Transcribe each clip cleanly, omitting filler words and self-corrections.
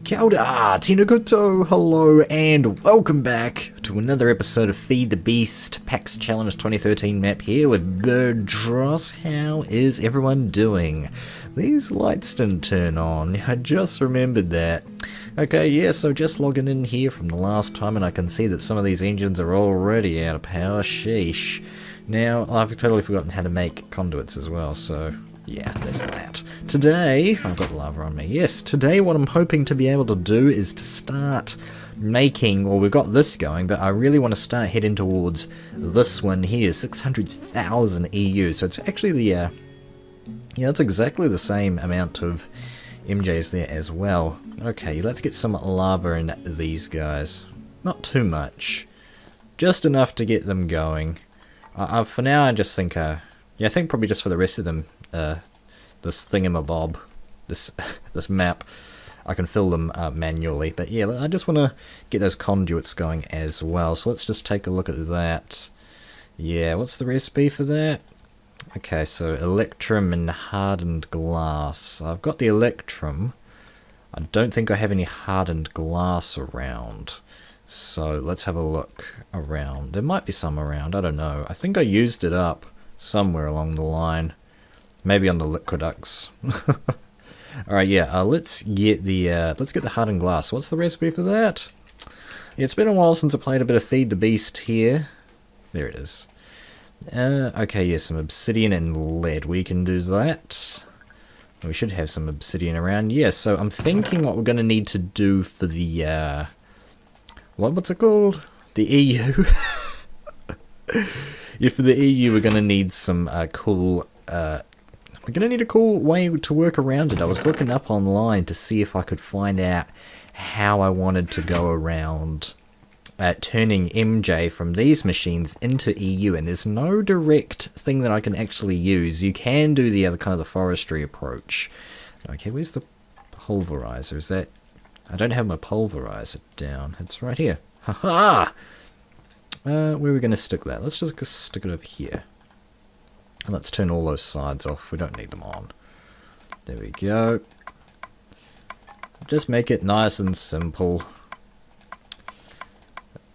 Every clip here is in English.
Kia ora, Tina Koto, hello and welcome back to another episode of Feed the Beast Pax Challenge 2013 map here with Birdtross. How is everyone doing? These lights didn't turn on, I just remembered that. Okay, yeah, so just logging in here from the last time and I can see that some of these engines are already out of power, sheesh. Now, I've totally forgotten how to make conduits as well, so yeah, there's that. Today, I've got lava on me. Yes, today what I'm hoping to be able to do is to start making, well, we've got this going, but I really want to start heading towards this one here, 600,000 EU. So it's actually the, yeah, it's exactly the same amount of MJs there as well. Okay, let's get some lava in these guys. Not too much. Just enough to get them going. For now, I just think, yeah, I think probably just for the rest of them, this thingamabob, this map, I can fill them manually. But yeah, I just want to get those conduits going as well. So let's just take a look at that. Yeah, what's the recipe for that? Okay, so electrum and hardened glass. I've got the electrum. I don't think I have any hardened glass around. So let's have a look around. There might be some around, I don't know. I think I used it up somewhere along the line. Maybe on the liquiducts. Alright, yeah, let's get the hardened glass. What's the recipe for that? Yeah, it's been a while since I played a bit of Feed the Beast here. There it is. Okay, yeah, some obsidian and lead. We can do that. We should have some obsidian around. Yeah, so I'm thinking what we're going to need to do for the, what's it called? The EU. Yeah, for the EU we're going to need some cool, we're going to need a cool way to work around it. I was looking up online to see if I could find out how I wanted to go around turning MJ from these machines into EU, and there's no direct thing that I can actually use. You can do the other kind of the forestry approach. Okay, where's the pulverizer? Is that... I don't have my pulverizer down. It's right here. Haha! Where are we going to stick that? Let's just stick it over here. And let's turn all those sides off. We don't need them on. There we go. Just make it nice and simple.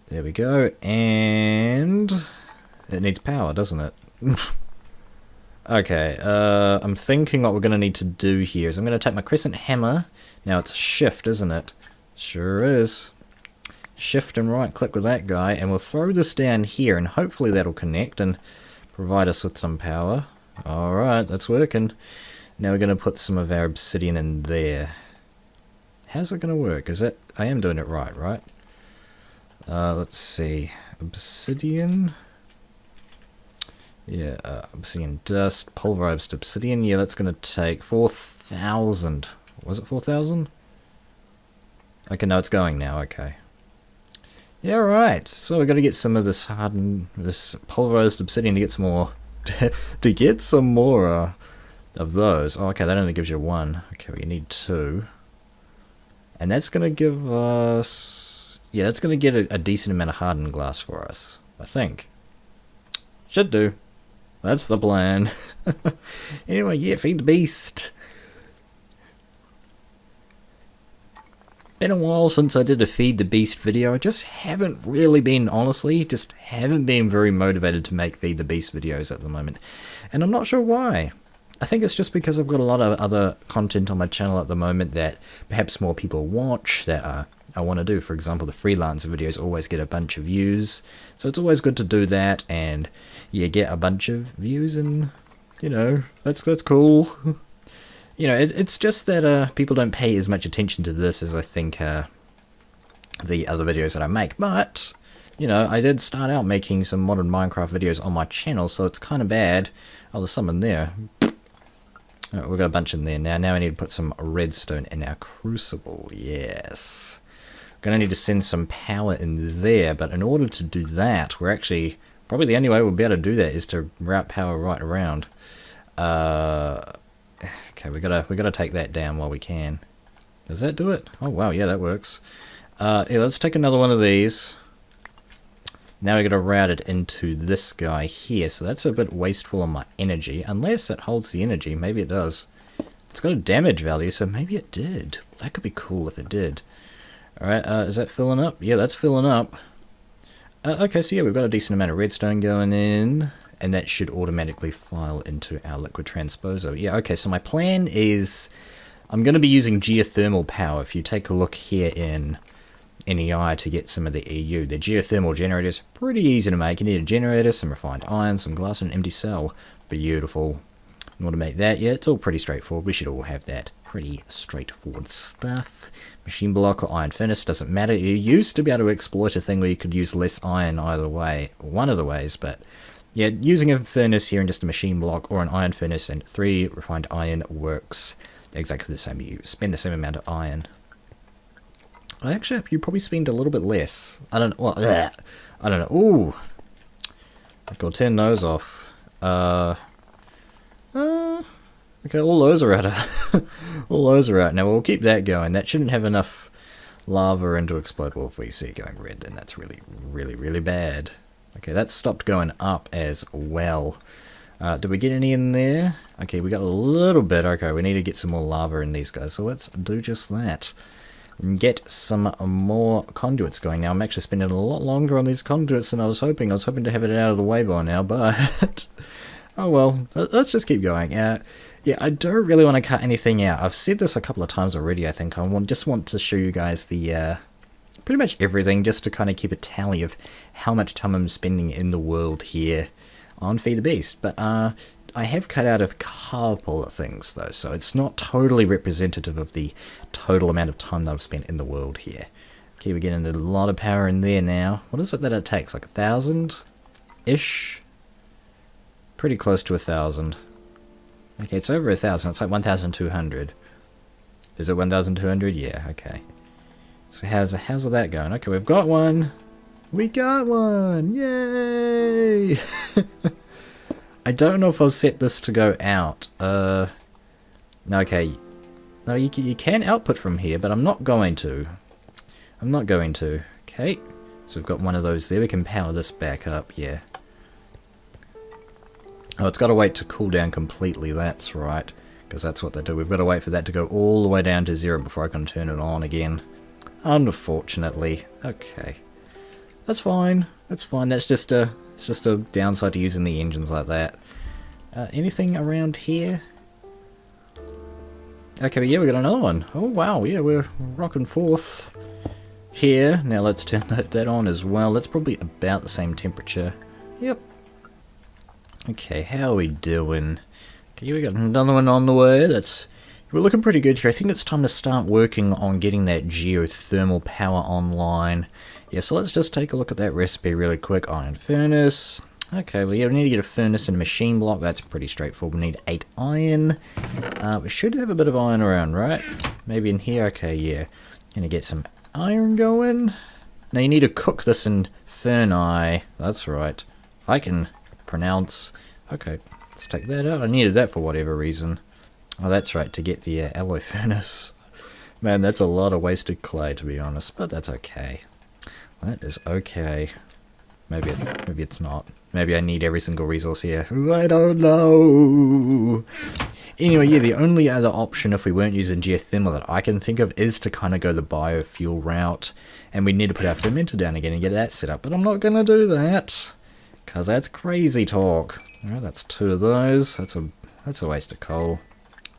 There we go. And it needs power, doesn't it? Okay, I'm thinking what we're going to need to do here is I'm going to take my crescent hammer. Now it's shift, isn't it? Sure is. Shift and right click with that guy, and we'll throw this down here, and hopefully that'll connect and provide us with some power. Alright, that's working. Now we're going to put some of our obsidian in there. How's it going to work? Is it... I am doing it right, right? Let's see. Obsidian. Yeah, obsidian dust. Pulverized obsidian. Yeah, that's going to take 4,000. Was it 4,000? Okay, no, it's going now. Okay. Yeah, right. So we've got to get some of this hardened, this pulverized obsidian to get some more, to get some more of those. Oh, okay, that only gives you one. Okay, we need two. And that's going to give us, yeah, that's going to get a decent amount of hardened glass for us, I think. Should do. That's the plan. Anyway, yeah, feed the beast. Been a while since I did a Feed the Beast video. I just haven't really been, honestly, just haven't been very motivated to make Feed the Beast videos at the moment. And I'm not sure why. I think it's just because I've got a lot of other content on my channel at the moment that perhaps more people watch that I want to do. For example, the freelancer videos always get a bunch of views. So it's always good to do that and, yeah, get a bunch of views and, you know, that's cool. You know, it's just that people don't pay as much attention to this as I think the other videos that I make. But, you know, I did start out making some modern Minecraft videos on my channel, so it's kind of bad. Oh, there's some in there. Right, we've got a bunch in there now. Now I need to put some redstone in our crucible. Yes. Going to need to send some power in there, but in order to do that, we're actually... Probably the only way we'll be able to do that is to route power right around. Okay, we gotta take that down while we can. Does that do it? Oh wow, yeah, that works. Yeah, let's take another one of these. Now we gotta route it into this guy here. So that's a bit wasteful on my energy, unless it holds the energy. Maybe it does. It's got a damage value, so maybe it did. That could be cool if it did. Alright, is that filling up? Yeah, that's filling up. Okay, so yeah, we've got a decent amount of redstone going in, and that should automatically file into our liquid transposer. Yeah, okay, so my plan is I'm going to be using geothermal power. If you take a look here in NEI to get some of the EU, the geothermal generators, pretty easy to make. You need a generator, some refined iron, some glass, and an empty cell. Beautiful. You want to make that? Yeah, it's all pretty straightforward. We should all have that. Pretty straightforward stuff. Machine block or iron furnace, doesn't matter. You used to be able to exploit a thing where you could use less iron either way, one of the ways, but yeah, using a furnace here and just a machine block or an iron furnace and 3 refined iron works exactly the same. You spend the same amount of iron. Actually, you probably spend a little bit less. I don't know. Well, I don't know. Ooh, I've got to turn those off. Okay, all those are out. All those are out. Now we'll keep that going. That shouldn't have enough lava in to explode. Well, if we see it going red, then that's really, really, really bad. Okay, that stopped going up as well. Did we get any in there? Okay, we got a little bit. Okay, we need to get some more lava in these guys. So let's do just that. And get some more conduits going. Now I'm actually spending a lot longer on these conduits than I was hoping. I was hoping to have it out of the way by now, but oh well. Let's just keep going. Yeah, I don't really want to cut anything out. I've said this a couple of times already, I think. I just want to show you guys the pretty much everything, just to kind of keep a tally of how much time I'm spending in the world here on Feed the Beast. But I have cut out a couple of things, though, so it's not totally representative of the total amount of time that I've spent in the world here. Okay, we're getting a lot of power in there now. What is it that it takes? Like 1,000-ish? Pretty close to 1,000. Okay, it's over 1,000. It's like 1,200. Is it 1,200? Yeah, okay. So how's that going? Okay, we've got one. We got one! Yay! I don't know if I'll set this to go out. No, okay. No, you can output from here, but I'm not going to. I'm not going to. Okay. So we've got one of those there. We can power this back up, yeah. Oh, it's got to wait to cool down completely, that's right. Because that's what they do. We've got to wait for that to go all the way down to 0 before I can turn it on again. Unfortunately. Okay. That's fine. That's fine. That's just a downside to using the engines like that. Anything around here? Okay, but yeah, we got another one. Oh wow, yeah, we're rocking forth here. Now let's turn that on as well. That's probably about the same temperature. Yep. Okay, how are we doing? Okay, we got another one on the way. We're looking pretty good here. I think it's time to start working on getting that geothermal power online. Yeah, so let's just take a look at that recipe really quick. Iron furnace. Okay, well yeah, we need to get a furnace and a machine block. That's pretty straightforward. We need 8 iron. We should have a bit of iron around, right? Maybe in here. Okay, yeah. Gonna get some iron going. Now you need to cook this in ferni. That's right. If I can pronounce. Okay, let's take that out. I needed that for whatever reason. Oh, that's right, to get the alloy furnace. Man, that's a lot of wasted clay, to be honest, but that's okay. That is okay. Maybe it's not. Maybe I need every single resource here. I don't know. Anyway, yeah, the only other option if we weren't using geothermal that I can think of is to kind of go the biofuel route. And we need to put our fermenter down again and get that set up. But I'm not going to do that, because that's crazy talk. Alright, that's 2 of those. That's a waste of coal,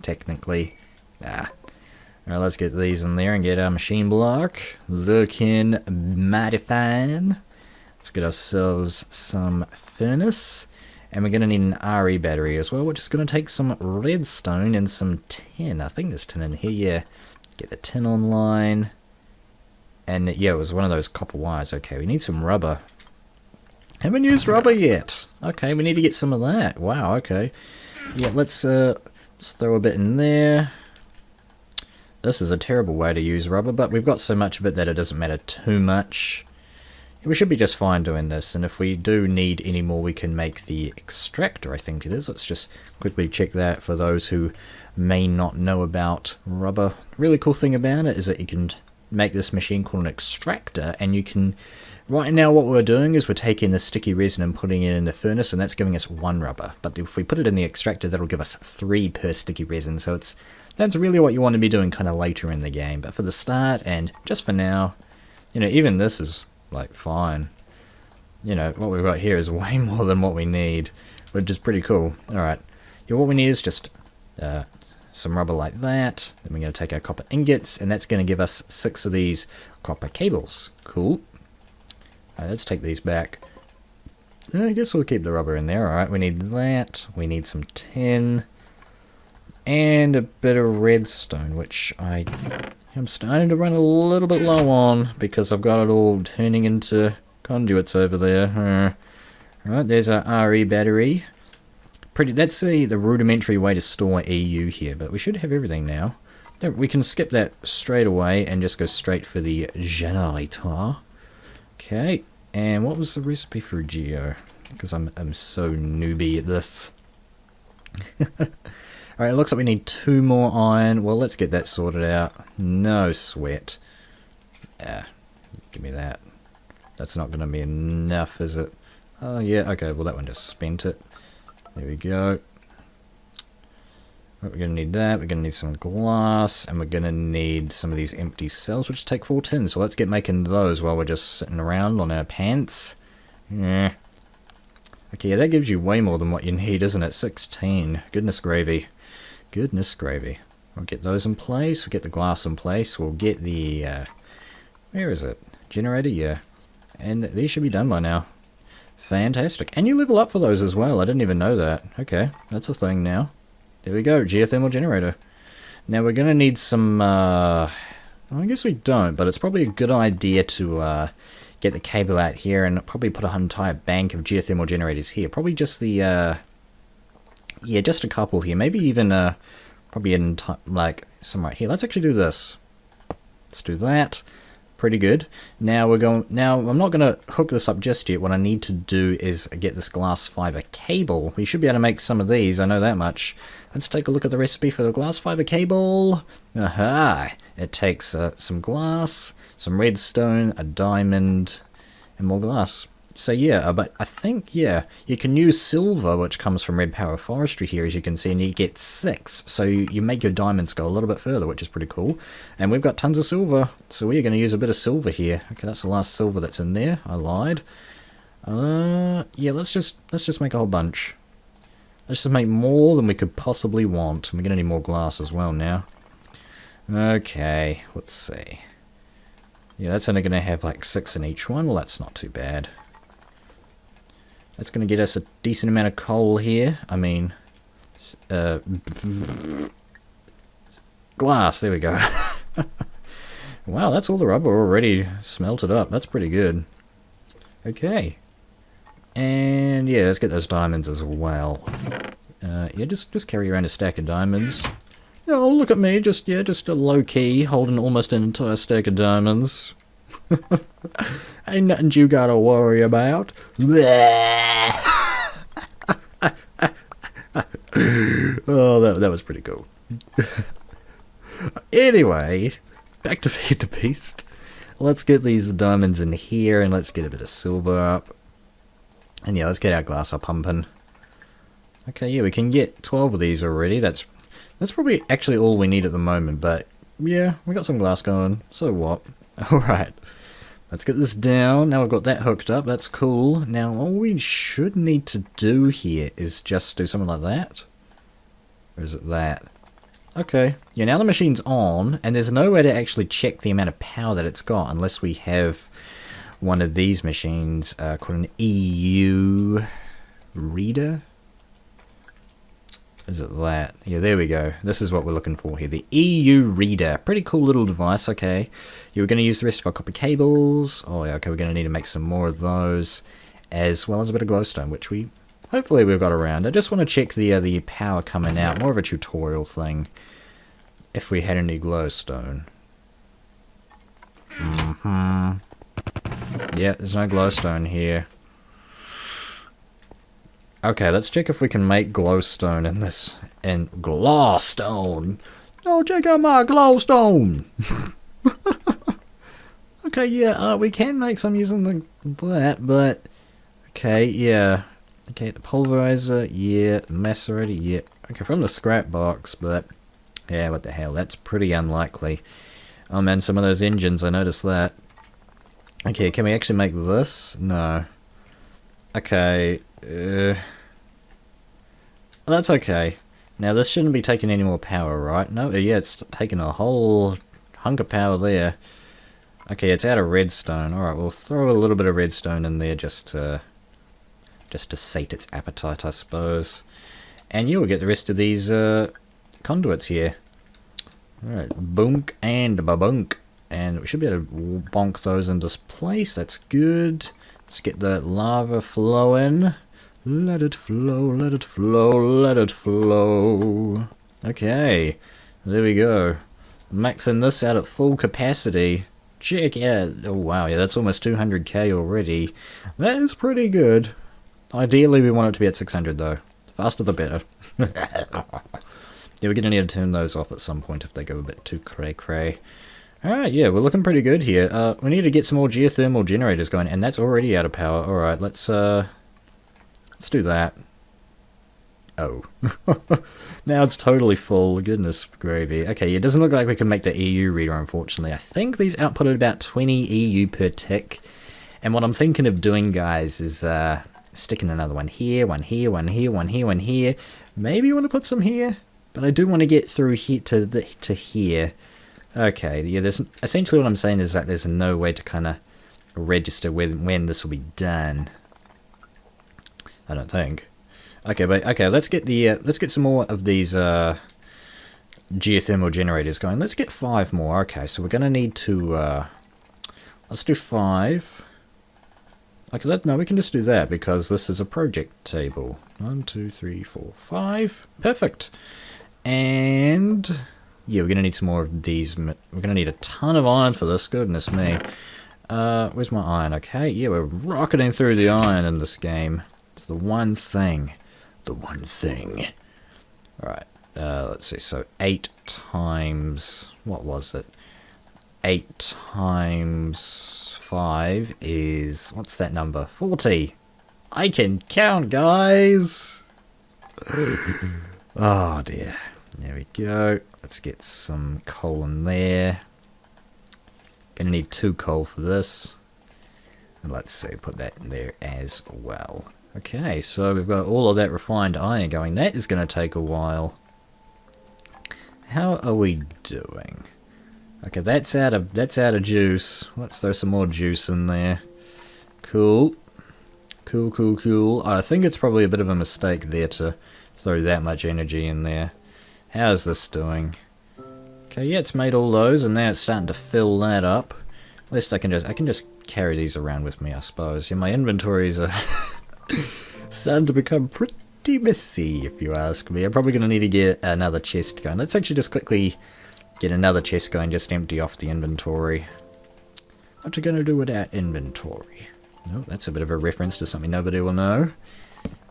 technically. Alright, let's get these in there and get our machine block. Looking mighty fine. Let's get ourselves some furnace. And we're going to need an RE battery as well, which is going to take some redstone and some tin. I think there's tin in here, yeah. Get the tin online. And yeah, it was one of those copper wires. Okay, we need some rubber. Haven't used rubber yet. Okay, we need to get some of that. Wow, okay. Yeah, let's throw a bit in there. This is a terrible way to use rubber, but we've got so much of it that it doesn't matter too much. We should be just fine doing this, and if we do need any more, we can make the extractor, I think it is. Let's just quickly check that for those who may not know about rubber. Really cool thing about it is that you can make this machine called an extractor, and you can... Right now what we're doing is we're taking the sticky resin and putting it in the furnace, and that's giving us 1 rubber. But if we put it in the extractor, that'll give us 3 per sticky resin, so it's That's really what you want to be doing kind of later in the game. But for the start and just for now, you know, even this is like fine. You know, what we've got here is way more than what we need, which is pretty cool. Alright, yeah, what we need is just some rubber like that. Then we're going to take our copper ingots, and that's going to give us 6 of these copper cables. Cool. Alright, let's take these back. I guess we'll keep the rubber in there. Alright, we need that. We need some tin. And a bit of redstone, which I am starting to run a little bit low on, because I've got it all turning into conduits over there. Right, there's our RE battery. That's the rudimentary way to store EU here, but we should have everything now. We can skip that straight away and just go straight for the generator. Okay, and what was the recipe for Geo? Because I'm so newbie at this. Alright, it looks like we need 2 more iron. Well, let's get that sorted out. No sweat. Give me that. That's not going to be enough, is it? Oh, yeah, okay, well that one just spent it. There we go. Right, we're going to need that. We're going to need some glass, and we're going to need some of these empty cells, which take 4 tin. So let's get making those while we're just sitting around on our pants. Yeah. Okay, yeah, that gives you way more than what you need, isn't it? 16. Goodness gravy. Goodness gravy. We'll get those in place. We'll get the glass in place. We'll get the... where is it? Generator? Yeah. And these should be done by now. Fantastic. And you level up for those as well. I didn't even know that. Okay, that's a thing now. There we go. Geothermal Generator. Now we're going to need some... well, I guess we don't, but it's probably a good idea to get the cable out here and probably put an entire bank of geothermal generators here. Probably just the... yeah, just a couple here. Maybe even probably in like some right here. Let's actually do this. Let's do that. Pretty good. Now we're going. Now I'm not going to hook this up just yet. What I need to do is get this glass fiber cable. We should be able to make some of these. I know that much. Let's take a look at the recipe for the glass fiber cable. Aha! It takes some glass, some redstone, a diamond, and more glass. So yeah, but I think, yeah, you can use silver, which comes from Red Power Forestry here, as you can see, and you get 6. So you make your diamonds go a little bit further, which is pretty cool. And we've got tons of silver, so we're going to use a bit of silver here. Okay, that's the last silver that's in there. I lied. Yeah, let's just make a whole bunch. Let's just make more than we could possibly want. And we're going to need more glass as well now. Okay, let's see. Yeah, that's only going to have like 6 in each one. Well, that's not too bad. That's going to get us a decent amount of coal here. I mean, glass, there we go. Wow, that's all the rubber already smelted up. That's pretty good. Okay. And yeah, let's get those diamonds as well. Yeah, just carry around a stack of diamonds. Oh, look at me, just a low-key, holding almost an entire stack of diamonds. Ain't nothing you gotta worry about. Oh, that was pretty cool. Anyway, back to Feed the Beast. Let's get these diamonds in here, and let's get a bit of silver up. And yeah, let's get our glass up pumping. Okay, yeah, we can get 12 of these already. That's probably actually all we need at the moment, but yeah, we got some glass going, so what? Alright. Let's get this down. Now we've got that hooked up. That's cool. Now all we should need to do here is just do something like that. Or is it that? Okay. Yeah, now the machine's on, and there's no way to actually check the amount of power that it's got unless we have one of these machines called an EU reader. Is it that? Yeah, there we go. This is what we're looking for here. The EU reader. Pretty cool little device, okay. Yeah, we're going to use the rest of our copper cables. Oh, yeah, okay, we're going to need to make some more of those. As well as a bit of glowstone, which hopefully we've got around. I just want to check the power coming out. More of a tutorial thing. If we had any glowstone. Yeah, there's no glowstone here. Okay, let's check if we can make glowstone in this. And glowstone! Oh, check out my glowstone! Okay, yeah, we can make some using that, but... Okay, yeah. Okay, the pulverizer, yeah. The macerator, yeah. Okay, from the scrap box, but... Yeah, what the hell, that's pretty unlikely. Oh man, some of those engines, I noticed that. Okay, can we actually make this? No. Okay, that's okay. Now this shouldn't be taking any more power, right? No, yeah, it's taking a whole hunk of power there. Okay, it's out of redstone. Alright, we'll throw a little bit of redstone in there just to sate its appetite, I suppose. And you will get the rest of these conduits here. Alright, boonk and babunk. And we should be able to bonk those into place. That's good. Let's get the lava flowing. Let it flow, let it flow, let it flow. Okay, there we go. Maxing this out at full capacity. Check out. Oh wow, yeah, that's almost 200k already. That is pretty good. Ideally, we want it to be at 600 though. Faster the better. Yeah, we're gonna need to turn those off at some point if they go a bit too cray-cray. Alright, yeah, we're looking pretty good here. We need to get some more geothermal generators going, and that's already out of power. Alright, let's do that. Oh. Now it's totally full. Goodness gravy. Okay, it doesn't look like we can make the EU reader, unfortunately. I think these output at about 20 EU per tick. And what I'm thinking of doing, guys, is sticking another one here, one here, one here, one here, one here. Maybe you want to put some here, but I do want to get through here to here. Okay, yeah, there's essentially what I'm saying is that there's no way to kind of register when this will be done. I don't think. Okay, but okay, let's get some more of these geothermal generators going. Let's get 5 more. Okay, so we're gonna need to let's do 5. Okay, no, we can just do that because this is a project table. 1, 2, 3, 4, 5. Perfect. And yeah, we're gonna need some more of these. We're gonna need a ton of iron for this. Goodness me. Where's my iron? Okay, yeah, we're rocketing through the iron in this game. It's the one thing. The one thing. Alright, let's see. So 8 times... what was it? 8 times 5 is... what's that number? 40. I can count, guys! Oh dear. There we go. Let's get some coal in there. Gonna need 2 coal for this. And let's see, put that in there as well. Okay, so we've got all of that refined iron going. That is going to take a while. How are we doing? Okay, that's out of juice. Let's throw some more juice in there. Cool. Cool, cool, cool. I think it's probably a bit of a mistake there to throw that much energy in there. How's this doing? Okay, yeah, it's made all those, and now it's starting to fill that up. At least I can just carry these around with me, I suppose. Yeah, my inventories are starting to become pretty messy, if you ask me. I'm probably going to need to get another chest going. Let's actually just quickly get another chest going, just empty off the inventory. What you going to do with that inventory? No, that's a bit of a reference to something nobody will know.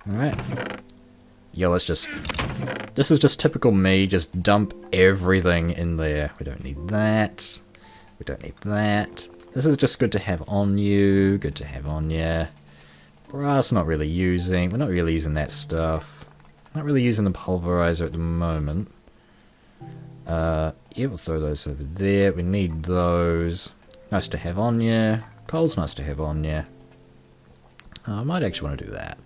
Alright. Yo, let's just... this is just typical me, just dump everything in there. We don't need that. We don't need that. This is just good to have on you. Good to have on you. Brass, not really using. We're not really using that stuff. Not really using the pulverizer at the moment. Yeah, we'll throw those over there. We need those. Nice to have on you. Coal's nice to have on you. I might actually want to do that.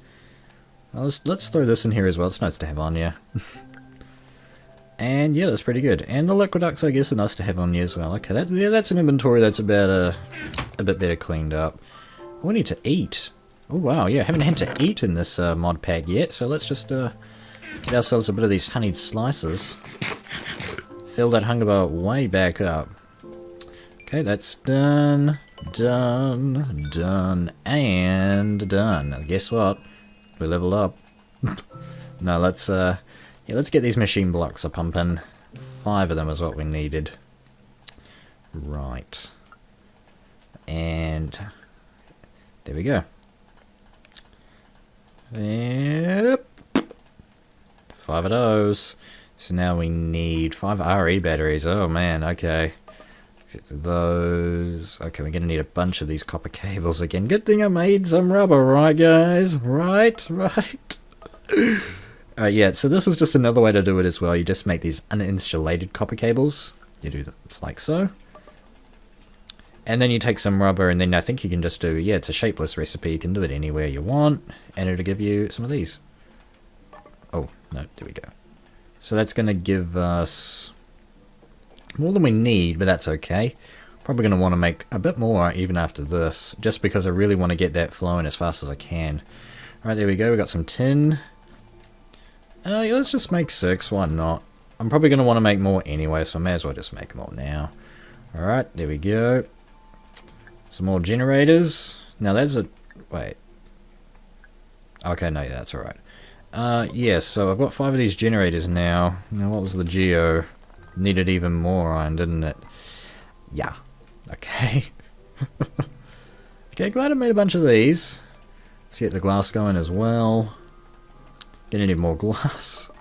Let's throw this in here as well. It's nice to have on you. And yeah, that's pretty good. And the liquid ducts, I guess, are nice to have on you as well. Okay, that's an inventory that's about a bit better cleaned up. We need to eat. Oh wow, yeah, haven't had to eat in this mod pack yet, so let's just get ourselves a bit of these honeyed slices. Fill that hunger bar way back up. Okay, that's done, done, done, and done. And guess what? We level up. No, let's get these machine blocks a pumping. 5 of them is what we needed. Right. And there we go. Yep. 5 of those. So now we need 5 RE batteries. Oh man, okay. Get those. Okay, we're gonna need a bunch of these copper cables again. Good thing I made some rubber, right guys? Right. Yeah, so this is just another way to do it as well. You just make these uninsulated copper cables. You do it's like so. And then you take some rubber, and then I think you can just do, yeah, it's a shapeless recipe. You can do it anywhere you want, and it'll give you some of these. Oh, no, there we go. So that's going to give us more than we need, but that's okay. Probably going to want to make a bit more even after this, just because I really want to get that flowing as fast as I can. Alright, there we go. We got some tin. Yeah, let's just make 6. Why not? I'm probably going to want to make more anyway, so I may as well just make them all now. Alright, there we go. Some more generators. Now that's a... wait. Okay, no, that's alright. Yeah, so I've got 5 of these generators now. Now what was the geo? Needed even more iron, didn't it? Yeah. Okay. Okay, glad I made a bunch of these. Let's get the glass going as well. Gonna need more glass.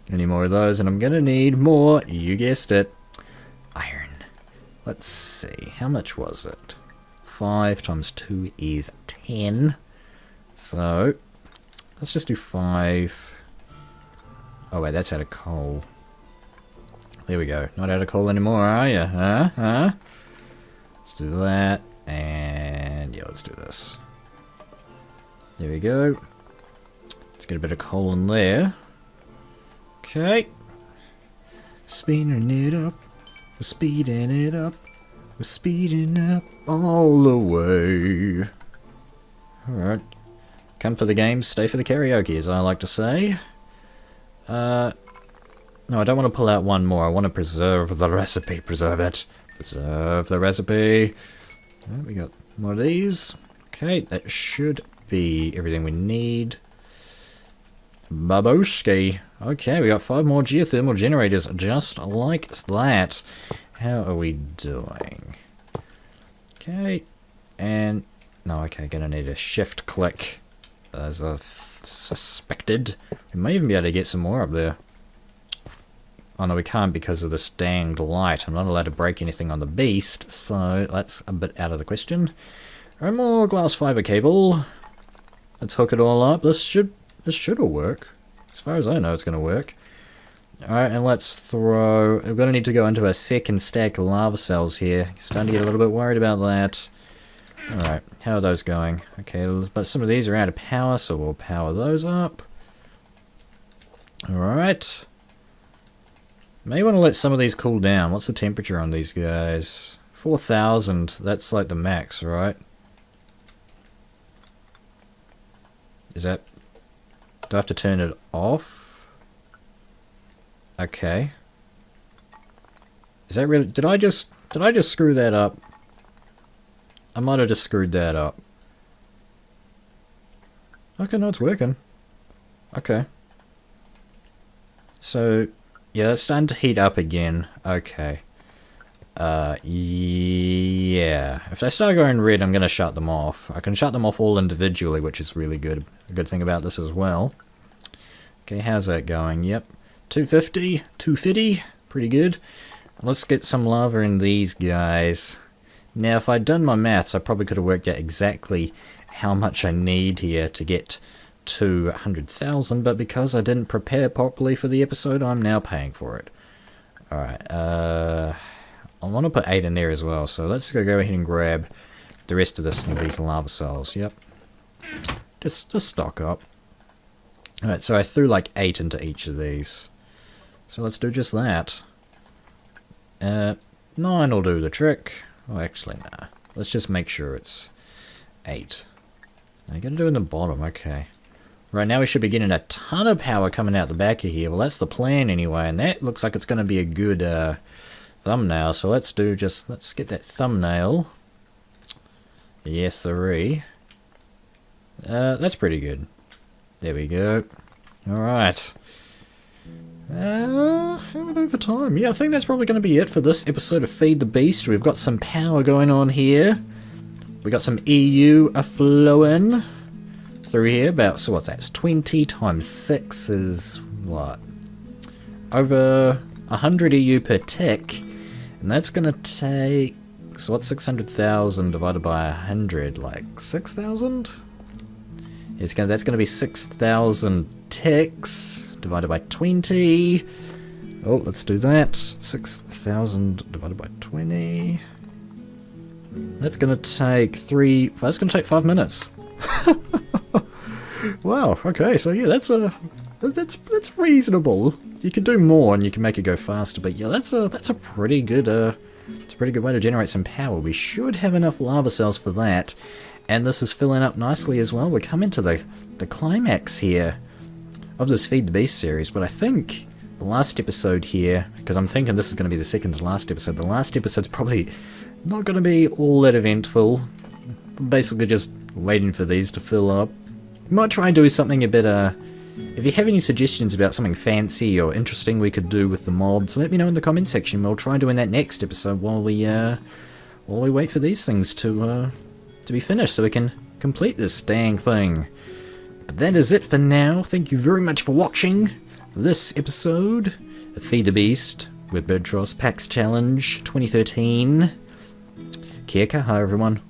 Gonna need more of those, and I'm gonna need more, you guessed it, iron. Let's see, how much was it? 5 times 2 is 10. So, let's just do 5. Oh wait, that's out of coal. There we go. Not out of coal anymore, are you? Huh? Let's do that. And yeah, let's do this. There we go. Let's get a bit of coal in there. Okay. Speeding it up. We're speeding it up. We're speeding up all the way. Alright. Come for the game, stay for the karaoke, as I like to say. No, I don't want to pull out one more. I want to preserve the recipe. Preserve it. Preserve the recipe. Right, we got more of these. Okay, that should be everything we need. Baboshki. Okay, we got 5 more geothermal generators just like that. How are we doing? Okay, and... no, okay, gonna need a shift click. As I suspected. We may even be able to get some more up there. Oh no, we can't because of this danged light. I'm not allowed to break anything on the beast, so that's a bit out of the question. Alright, more glass fiber cable. Let's hook it all up. This should all work. As far as I know, it's going to work. Alright, and let's throw... we're going to need to go into a second stack of lava cells here. Starting to get a little bit worried about that. Alright, how are those going? Okay, but some of these are out of power, so we'll power those up. Alright. May want to let some of these cool down. What's the temperature on these guys? 4,000. That's like the max, right? Is that... do I have to turn it off? Okay. Is that really... did I just screw that up? I might have just screwed that up. Okay, no, it's working. Okay. So, yeah, it's starting to heat up again. Okay. Yeah. If they start going red, I'm going to shut them off. I can shut them off all individually, which is really good. A good thing about this as well. Okay, how's that going? Yep. 250, 250. Pretty good. Let's get some lava in these guys. Now, if I'd done my maths, I probably could have worked out exactly how much I need here to get to 100,000, but because I didn't prepare properly for the episode, I'm now paying for it. Alright, I want to put 8 in there as well, so let's go ahead and grab the rest of these lava cells. Yep. Just stock up. Alright, so I threw like 8 into each of these. So let's do just that. 9 will do the trick. Oh, actually, nah. Let's just make sure it's 8. Now, you gotta do it in the bottom, okay. Right, now we should be getting a ton of power coming out the back of here. Well, that's the plan anyway, and that looks like it's gonna be a good thumbnail. So let's get that thumbnail. Yes, sirree. That's pretty good. There we go. Alright. How are we doing for time? Yeah, I think that's probably going to be it for this episode of Feed the Beast. We've got some power going on here. We got some EU flowing through here. About, so what's that? It's 20 times 6 is what? Over 100 EU per tick. And that's going to take... so what's 600,000 divided by 100? Like 6,000? That's going to be 6,000 ticks divided by 20. Oh, let's do that. 6,000 divided by 20. That's gonna take 5 minutes. Wow, okay, so yeah, that's reasonable. You can do more and you can make it go faster, but yeah, that's a pretty good it's a pretty good way to generate some power. We should have enough lava cells for that. And this is filling up nicely as well. We're coming to the climax here of this Feed the Beast series, but I think the last episode here, because I'm thinking this is going to be the second to last episode, the last episode's probably not going to be all that eventful. Basically just waiting for these to fill up. We might try and do something a bit, if you have any suggestions about something fancy or interesting we could do with the mods, let me know in the comment section. We'll try doing that next episode while we wait for these things to be finished so we can complete this dang thing. But that is it for now. Thank you very much for watching this episode of Feed the Beast with Birdtross Pax Challenge 2013. Kia kaha, everyone.